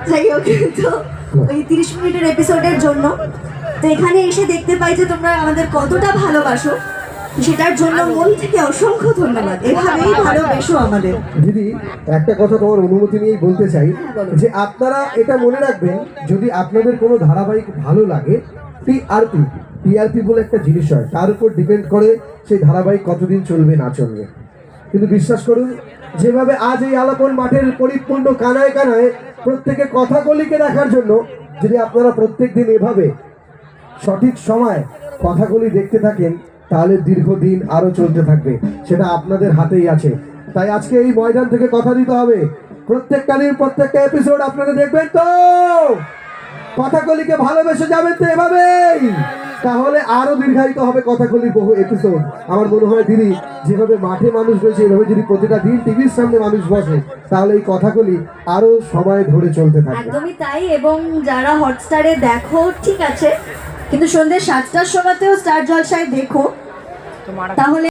যাই হোক, তো ওই 30 মিনিটের এপিসোডের জন্য তো এখানে এসে দেখতে পাই যে তোমরা আমাদের কতটা ভালোবাসো, সেটার জন্য মন থেকে অসংখ্য ধন্যবাদ। এভাবেই ভালোবেসো আমাদের। দিদি, একটা কথা তোমার অনুমতি নিয়েই বলতে চাই যে আপনারা এটা মনে রাখবেন, যদি আপনাদের কোনো ধারাবাহিক ভালো লাগে, টিআরপি বলে একটা জিনিস হয়, তার উপর ডিপেন্ড করে সেই ধারাবাহিক কতদিন চলবে না চলবে। কিন্তু বিশ্বাস করুন, যেভাবে আজ এই আলাপন মাঠের পরিপূর্ণ কানায় কানায় প্রত্যেকে কথাকলিকে দেখার জন্য, যদি আপনারা প্রত্যেক দিন এভাবে সঠিক সময় কথাগুলি দেখতে থাকেন, তাহলে দীর্ঘদিন আরো চলতে থাকবে। সেটা আপনাদের হাতেই আছে। তাই আজকে এই ময়দান থেকে কথা দিতে হবে, প্রত্যেকটা দিন প্রত্যেকটা এপিসোড আপনারা দেখবেন তো, কথাকলিকে ভালোবেসে যাবেন তো এভাবেই, তাহলে আরো দীর্ঘায়িত হবে কথাকলির বহু এপিসোড। আমার মনে হয় দিদি, যেভাবে মাঠে মানুষ রয়েছে, এভাবে যদি প্রতিটা দিন টিভির সামনে মানুষ বসে, তাহলে এই কথাকলি আরো সময় ধরে চলতে থাকবে। একদমই তাই। এবং যারা হটস্টারে দেখো ঠিক আছে, কিন্তু সন্ধ্যে 7টার সময়তেও স্টার জলসায় দেখো, তাহলে